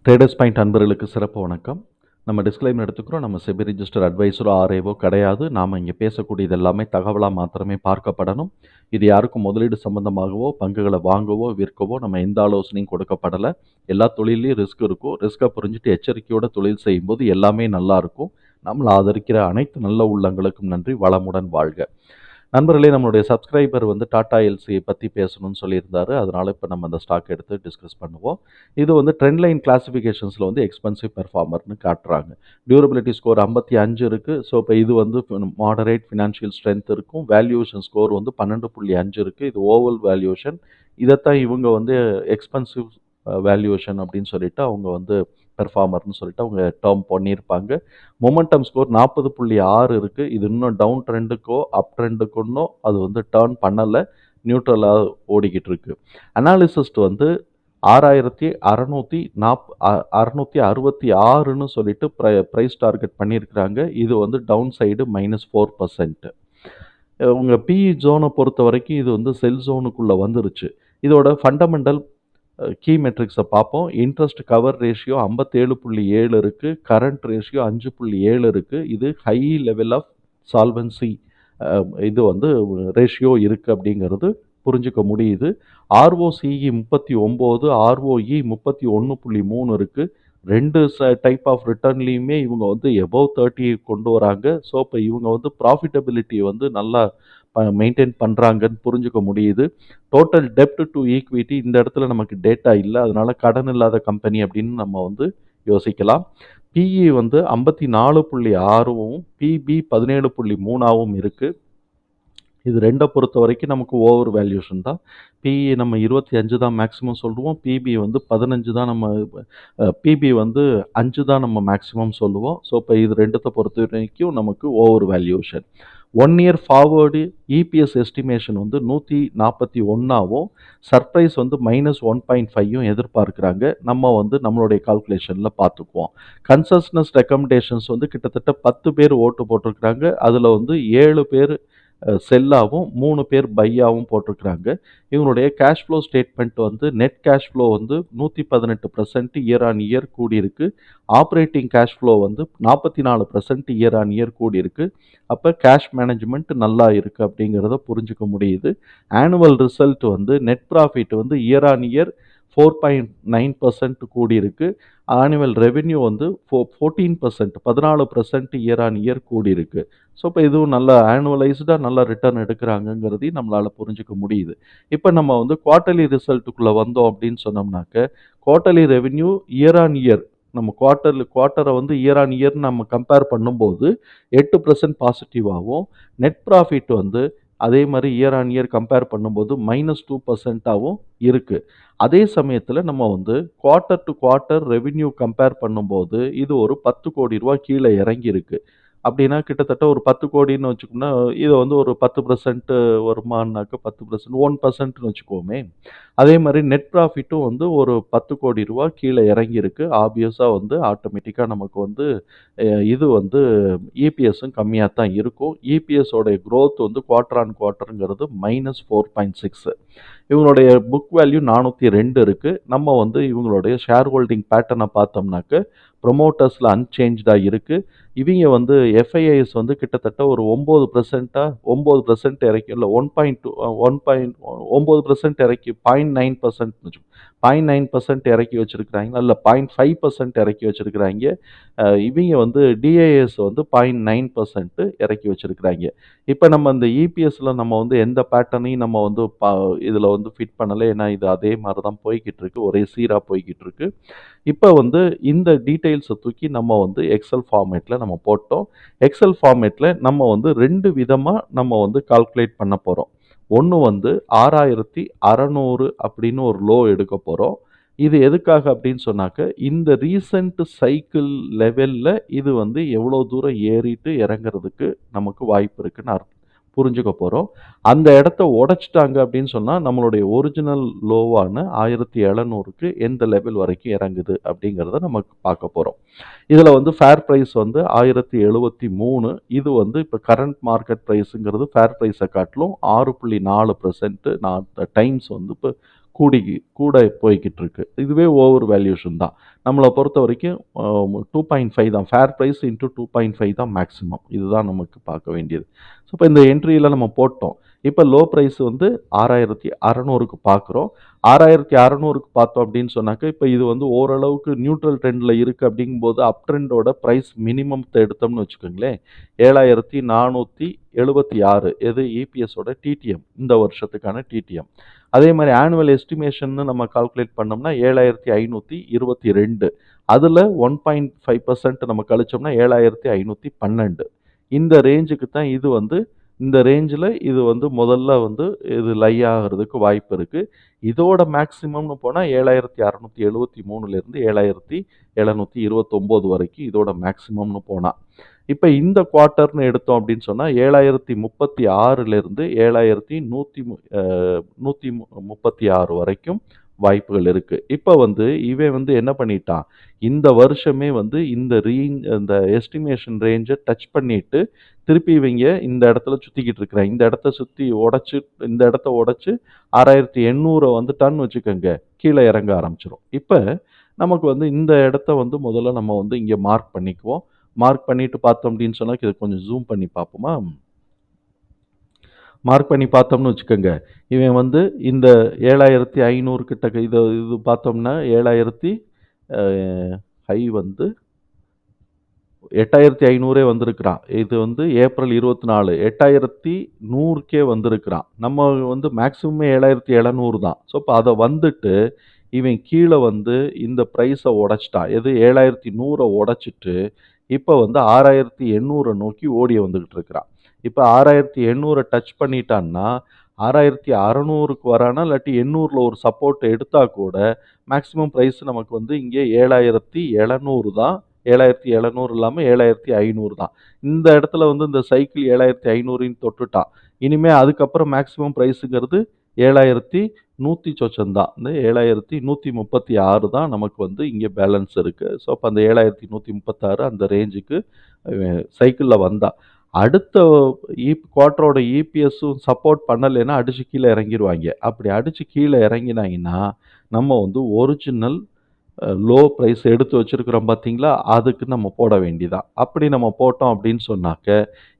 Traders point அன்பர்களுக்கு சிறப்பு வணக்கம். நம்ம டிஸ்க்ளைமர் எடுத்துக்கிறோம். நம்ம செபி ரிஜிஸ்டர் அட்வைசரோ ஆர்ஏவோ கிடையாது. நாம் இங்கே பேசக்கூடியது எல்லாமே தகவலாக மாத்திரமே பார்க்கப்படணும். இது யாருக்கும் முதலீடு சம்பந்தமாகவோ பங்குகளை வாங்கவோ விற்கவோ நம்ம எந்த ஆலோசனையும் கொடுக்கப்படலை. எல்லா தொழிலையும் ரிஸ்க் இருக்கும். ரிஸ்க்கை புரிஞ்சுட்டு எச்சரிக்கையோட தொழில் செய்யும்போது எல்லாமே நல்லா இருக்கும். நம்மளை ஆதரிக்கிற அனைத்து நல்ல உள்ளங்களுக்கும் நன்றி. வளமுடன் வாழ்க. நண்பர்களே, நம்மளுடைய சப்ஸ்கிரைபர் டாடா எல்சியை பற்றி பேசணும்னு சொல்லியிருந்தாரு. அதனால் இப்போ நம்ம அந்த ஸ்டாக் எடுத்து டிஸ்கஸ் பண்ணுவோம். இது ட்ரெண்ட் லைன் கிளாசிஃபிகேஷன்ஸில் எக்ஸ்பென்சிவ் பெர்ஃபார்மர்னு காட்டுறாங்க. டியூரபிலிட்டி ஸ்கோர் 55 இருக்குது. ஸோ இப்போ இது மாடரேட் ஃபினான்ஷியல் ஸ்ட்ரென்த் இருக்கும். வேல்யூஷன் ஸ்கோர் 12.5 இருக்குது. இது ஓவல் வேல்யூஷன். இதைத்தான் இவங்க எக்ஸ்பென்சிவ் வேல்யூஷன் அப்படின்னு சொல்லிட்டு அவங்க பெர்ஃபார்மர்னு சொல்லிட்டு அவங்க டேர்ம் பண்ணியிருப்பாங்க. மொமெண்டம் ஸ்கோர் 40.6 இருக்குது. இது இன்னும் டவுன் ட்ரெண்டுக்கோ அப் ட்ரெண்டுக்குன்னோ அது டேர்ன் பண்ணலை, நியூட்ரலாக ஓடிக்கிட்டு இருக்கு. அனாலிசிஸ்ட் 6,666ன்னு சொல்லிட்டு ப்ரைஸ் டார்கெட் பண்ணியிருக்கிறாங்க. இது டவுன் சைடு -4%. உங்கள் பிஇ ஜோனை பொறுத்த வரைக்கும் இது செல் ஜோனுக்குள்ளே வந்துருச்சு. இதோட ஃபண்டமெண்டல் கீ மெட்ரிக்ஸை பார்ப்போம். இன்ட்ரெஸ்ட் கவர் ரேஷியோ 57.7 இருக்குது. கரண்ட் ரேஷியோ 5.7 இருக்குது. இது high level of solvency ratio இருக்குது அப்படிங்கிறது புரிஞ்சுக்க முடியுது. ஆர்ஓசிஇ 39, ஆர்ஓஇ 31.3 இருக்குது. ரெண்டு டைப் ஆஃப் ரிட்டர்ன்லேயுமே இவங்க எபோவ் 30 கொண்டு வராங்க. ஸோ இப்போ இவங்க ப்ராஃபிட்டபிலிட்டி நல்லா மெயின்டைன் பண்ணுறாங்கன்னு புரிஞ்சுக்க முடியுது. டோட்டல் டெப்ட் டு ஈக்விட்டி இந்த இடத்துல நமக்கு டேட்டா இல்லை, அதனால கடன் இல்லாத கம்பெனி அப்படின்னு நம்ம யோசிக்கலாம். பிஇ 54.6வும் பிபி 17.3ஆகவும் இருக்குது. இது ரெண்டை பொறுத்த வரைக்கும் நமக்கு ஓவர் வேல்யூஷன் தான். பிஇ நம்ம 25 தான் மேக்ஸிமம் சொல்லுவோம். பிபி 15 தான் பிபி 5 தான் நம்ம மேக்ஸிமம் சொல்லுவோம். ஸோ இப்போ இது ரெண்டத்தை பொறுத்த வரைக்கும் நமக்கு over valuation. 1 year forward EPS estimation 141ஆகவும் சர்ப்ரைஸ் -1.5யும் எதிர்பார்க்குறாங்க. நம்மளுடைய கால்குலேஷனில் பார்த்துக்குவோம். கன்சஸ்னஸ் ரெக்கமெண்டேஷன்ஸ் கிட்டத்தட்ட 10 பேர் ஓட்டு போட்டிருக்கிறாங்க. அதில் 7 பேர் செல்லாகவும் 3 பேர் பையாகவும் போட்டிருக்கிறாங்க. இவங்களுடைய cash flow statement net cash flow 118% year on year கூடியிருக்கு. Operating cash flow 44% year on year கூடியிருக்கு. அப்போ கேஷ் மேனேஜ்மெண்ட் நல்லா இருக்குது அப்படிங்கிறத புரிஞ்சுக்க முடியுது. Annual result net profit year on year 4.9% கூடியிருக்கு. Annual revenue 14% year on year கூடியிருக்கு. ஸோ இப்போ இதுவும் நல்ல ஆனுவலைஸ்டாக நல்லா ரிட்டர்ன் எடுக்கிறாங்கங்கிறதையும் நம்மளால் புரிஞ்சுக்க முடியுது. இப்போ நம்ம குவார்ட்டர்லி ரிசல்ட்டுக்குள்ளே வந்தோம் அப்படின்னு சொன்னோம்னாக்க, quarterly revenue year on year நம்ம குவார்ட்டரை இயர் ஆன் இயர் நம்ம கம்பேர் பண்ணும்போது 8% பாசிட்டிவாகவும், நெட் ப்ராஃபிட் அதே மாதிரி இயர் ஆன் இயர் கம்பேர் பண்ணும்போது -2%ஆகவும் இருக்குது. அதே சமயத்தில் நம்ம quarter to quarter revenue compare பண்ணும்போது இது ஒரு 10 கோடி ரூபா கீழே இறங்கியிருக்கு. அப்படின்னா கிட்டத்தட்ட ஒரு 10 கோடின்னு வச்சுக்கோம்னா, இது ஒரு 10% வருமானாக்க 10%, 1%ன்னு வச்சுக்கோமே. அதே மாதிரி நெட் ப்ராஃபிட்டும் ஒரு 10 கோடி ரூபா கீழே இறங்கியிருக்கு. ஆப்வியஸாக ஆட்டோமேட்டிக்காக நமக்கு இது இபிஎஸும் கம்மியாக தான் இருக்கும். இபிஎஸோடைய க்ரோத் குவார்ட்டர் ஆன் குவார்ட்டருங்கிறது -4.6. இவங்களுடைய புக் வேல்யூ 402 இருக்குது. நம்ம இவங்களுடைய ஷேர் ஹோல்டிங் பேட்டர்னை பார்த்தோம்னாக்க ப்ரொமோட்டர்ஸில் அன்சேஞ்ச்டாக இருக்குது. இவங்க எஃப்ஐஐஎஸ் கிட்டத்தட்ட ஒரு 9% இறக்கி, இல்லை 9% இறக்கி 0.9% 0.9% இறக்கி வச்சுருக்கிறாங்க, இல்லை 0.5% இறக்கி வச்சுருக்கிறாங்க. இவங்க டிஏஎஸ் 0.9% இறக்கி வச்சுருக்கிறாங்க. இப்போ நம்ம இந்த இபிஎஸ்ல நம்ம எந்த பேட்டர்னையும் நம்ம இதில் ஃபிட் பண்ணலை. ஏன்னா இது அதே மாதிரி தான் போய்கிட்டு இருக்கு, ஒரே சீராக போய்கிட்டு இருக்கு. இப்போ இந்த டீட்டெயில்ஸை தூக்கி நம்ம எக்ஸல் ஃபார்மேட்டில் நம்ம போட்டோம். எக்ஸல் ஃபார்மேட்டில் நம்ம 2 விதமாக நம்ம கால்குலேட் பண்ண போகிறோம். ஒன்று 6,600 அப்படின்னு ஒரு லோ எடுக்க போகிறோம். இது எதுக்காக அப்படின்னு சொன்னாக்க, இந்த ரீசெண்ட் சைக்கிள் லெவலில் இது எவ்வளோ தூரம் ஏறிட்டு இறங்குறதுக்கு நமக்கு வாய்ப்பு இருக்குன்னு புரிஞ்சுக்க போகிறோம். அந்த இடத்த உடைச்சிட்டாங்க அப்படின்னு சொன்னால் நம்மளுடைய ஒரிஜினல் லோவான 1700க்கு எந்த லெவல் வரைக்கும் இறங்குது அப்படிங்கிறத நம்ம பார்க்க போகிறோம். இதில் ஃபேர் ப்ரைஸ் 1073. இது இப்போ கரண்ட் மார்க்கெட் ப்ரைஸுங்கிறது ஃபேர் ப்ரைஸை காட்டிலும் 6.4% டைம்ஸ் இப்போ கூடி கூட போய்க்கிட்டு இருக்கு. இதுவே ஓவர் வேல்யூஷன் தான். நம்மள பொறுத்தவரைக்கும் 2.5 தான். ஃபேர் பிரைஸ் இன்டூ 2.5 தான் மேக்ஸிமம். இதுதான் நமக்கு பார்க்க வேண்டியது. ஸோ இப்ப இந்த என்ட்ரியில நம்ம போட்டோம். இப்ப லோ பிரைஸ் வந்து 6,600க்கு பார்க்குறோம். 6,600க்கு பார்த்தோம் அப்படின்னு சொன்னாக்க, இப்ப இது வந்து ஓரளவுக்கு நியூட்ரல் ட்ரெண்ட்ல இருக்கு அப்படிங்கும்போது, அப் ட்ரெண்டோட பிரைஸ் மினிமம்த்த எடுத்தோம்னு வச்சுக்கோங்களேன், 7,476 எது இபிஎஸோட டிடிஎம். இந்த வருஷத்துக்கான டிடிஎம். அதே மாரி ஆனுவல் எஸ்டிமேஷன்னு நம்ம கால்குலேட் பண்ணோம்னா 7,522. அதுல 1.5% நம்ம கழிச்சோம்னா 7,512. இந்த ரேஞ்சுக்கு தான் இது வந்து இந்த ரேஞ்சில இது வந்து முதல்ல வந்து இது லை ஆகுறதுக்கு வாய்ப்பு இருக்கு. இதோட மேக்ஸிமம்னு போனா 7,673லேருந்து 7,729 வரைக்கும் இதோட மேக்ஸிமம்னு போனா. இப்ப இந்த குவார்ட்டர்ன்னு எடுத்தோம் அப்படின்னு சொன்னா 7,036லேருந்து 1,136 வரைக்கும் வாய்ப்புகள் இருக்கு. இப்ப வந்து இவன் வந்து என்ன பண்ணிட்டான், இந்த வருஷமே வந்து இந்த எஸ்டிமேஷன் ரேஞ்ச டச் பண்ணிட்டு, திருப்பி இவைங்க இந்த இடத்துல சுத்திக்கிட்டு இருக்கிறான். இந்த இடத்த சுத்தி உடைச்சு இந்த இடத்த உடைச்சு 6,800 வந்துட்டான்னு வச்சுக்கோங்க, கீழ இறங்க ஆரம்பிச்சுரும். இப்ப நமக்கு வந்து இந்த இடத்த வந்து முதல்ல நம்ம வந்து இங்க மார்க் பண்ணிக்குவோம். மார்க் பண்ணிட்டு பார்த்தோம் அப்படின்னு சொன்னா, இத கொஞ்சம் ஜூம் பண்ணி பார்ப்போமா? மார்க் பண்ணி பார்த்தோம்னு வச்சுக்கோங்க. இவன் வந்து இந்த 7,500 கிட்டக்க இது பார்த்தோம்னா 7,000 அ ஹை வந்து 8,500 வந்திருக்கிறான். இது வந்து ஏப்ரல் 24 8,100க்கே வந்திருக்கிறான். நம்ம வந்து மேக்ஸிமமே 7,700 தான். ஸோ, அப்ப அத வந்துட்டு இவன் கீழ வந்து இந்த பிரைஸ உடைச்சுட்டான். எது 7,100 உடைச்சுட்டு, இப்ப வந்து 6,800 நோக்கி ஓடி வந்துகிட்டு இருக்கிறான். இப்ப 6,800 டச் பண்ணிட்டான்னா, 6,600க்கு வரானா, இல்லாட்டி 800ல ஒரு சப்போர்ட் எடுத்தா கூட, மேக்ஸிமம் பிரைஸ் நமக்கு வந்து இங்கே 7,700 தான். 7,700 இல்லாம 7,500 தான். இந்த இடத்துல வந்து இந்த சைக்கிள் 7,500ன்னு தொட்டுட்டான். இனிமே அதுக்கப்புறம் மேக்ஸிமம் பிரைஸுங்கிறது 7,100 சொச்சம் தான். இந்த 7,136 தான் நமக்கு வந்து இங்க பேலன்ஸ் இருக்கு. ஸோ, அப்ப அந்த 7,136 அந்த ரேஞ்சுக்கு சைக்கிள்ல வந்தா. அடுத்த குவார்ட்டரோட இபிஎஸும் சப்போர்ட் பண்ணலைன்னா அடிச்சு கீழ இறங்கிருவாய்ங்க. அப்படி அடிச்சு கீழ இறங்கினாய்ங்கன்னா, நம்ம வந்து ஒரிஜினல் லோ பிரைஸ் எடுத்து வச்சிருக்கிறோம் பார்த்தீங்களா? அதுக்கு நம்ம போட வேண்டியதான். அப்படி நம்ம போட்டோம் அப்படின்னு சொன்னாக்க,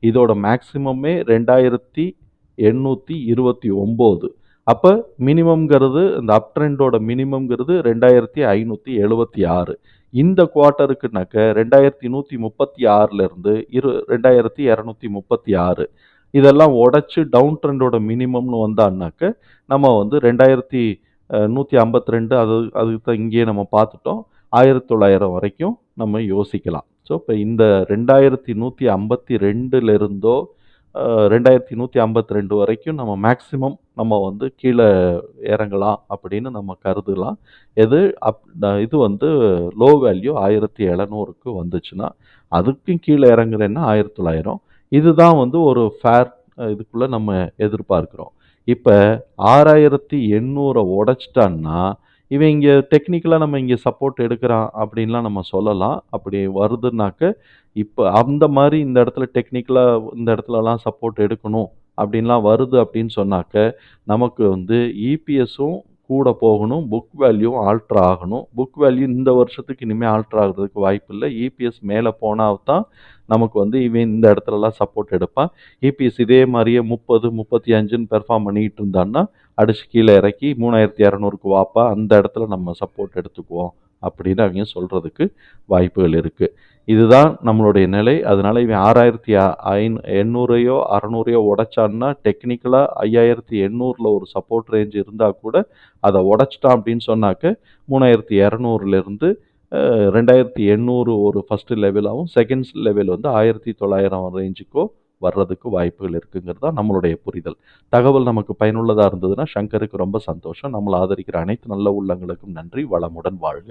இதோட மேக்ஸிமமே 2,829. அப்ப மினிமம்ங்கிறது இந்த அப் ட்ரெண்டோட மினிமம்ங்கிறது 2,576. இந்த குவார்ட்டருக்குனாக்க 2,136லேருந்து 2,236. இதெல்லாம் உடைச்சு டவுன் ட்ரெண்டோட மினிமம்னு வந்தான்னாக்க, நம்ம வந்து 2,152 அதுக்கு தான் இங்கேயே நம்ம பார்த்துட்டோம். 1,900 வரைக்கும் நம்ம யோசிக்கலாம். ஸோ, இப்ப இந்த 2,152லிருந்தோ 2,152 வரைக்கும் நம்ம மேக்ஸிமம் நம்ம வந்து கீழ இறங்கலாம் அப்படின்னு நம்ம கருதலாம். எது இது வந்து லோ வேல்யூ 1,700க்கு வந்துச்சுன்னா, அதுக்கும் கீழ இறங்குறேன்னா 1,900. இதுதான் வந்து ஒரு ஃபேர் இதுக்குள்ள நம்ம எதிர்பார்க்கிறோம். இப்ப 6,800 உடைச்சுட்டான்னா, இவன் இங்க டெக்னிக்கலா நம்ம இங்க சப்போர்ட் எடுக்குறான் அப்படின்லாம் நம்ம சொல்லலாம். அப்படி வருதுன்னாக்க, இப்ப அந்த மாரி இந்த இடத்துல டெக்னிக்கலா இந்த இடத்துலலாம் சப்போர்ட் எடுக்கணும் அப்படின்லாம் வருது அப்படின்னு சொன்னாக்க, நமக்கு வந்து இபிஎஸும் கூட போகணும். புக் வேல்யூவும் ஆல்டர் ஆகணும். புக் வேல்யூ இந்த வருஷத்துக்கு இனிமே ஆல்டர் ஆகுறதுக்கு வாய்ப்பில்ல. இபிஎஸ் மேல போனா தான் நமக்கு வந்து இவன் இந்த இடத்துலலாம் சப்போர்ட் எடுப்பான். இபிஎஸ் இதே மாரியே 30, 35ன்னு பெர்ஃபார்ம் பண்ணிட்டு இருந்தான்னா, அடிச்சு கீழ இறக்கி 3,200க்கு வாப்பா, அந்த இடத்துல நம்ம சப்போர்ட் எடுத்துக்குவோம் அப்படின்னு அவிங்க சொல்றதுக்கு வாய்ப்புகள் இருக்கு. இதுதான் நம்மளுடைய நிலை. அதனால இவன் 6,800யோ 600யோ உடைச்சான்னா, டெக்னிக்கலா 5,800ல ஒரு சப்போர்ட் ரேஞ்ச் இருந்தா கூட, அத உடைச்சுட்டான் அப்படின்னு சொன்னாக்க, 3,200லேருந்து 2,800 ஒரு ஃபர்ஸ்ட் லெவலாவும், செகண்ட் லெவல் வந்து 1,900 ரேஞ்சுக்கோ வர்றதுக்கு வாய்ப்புகள் இருக்குங்கிறது தான் நம்மளுடைய புரிதல். தகவல் நமக்கு பயனுள்ளதா இருந்ததுன்னா, சங்கருக்கு ரொம்ப சந்தோஷம். நம்மள ஆதரிக்கிற அனைத்து நல்ல உள்ளங்களுக்கும் நன்றி. வளமுடன் வாழ்க.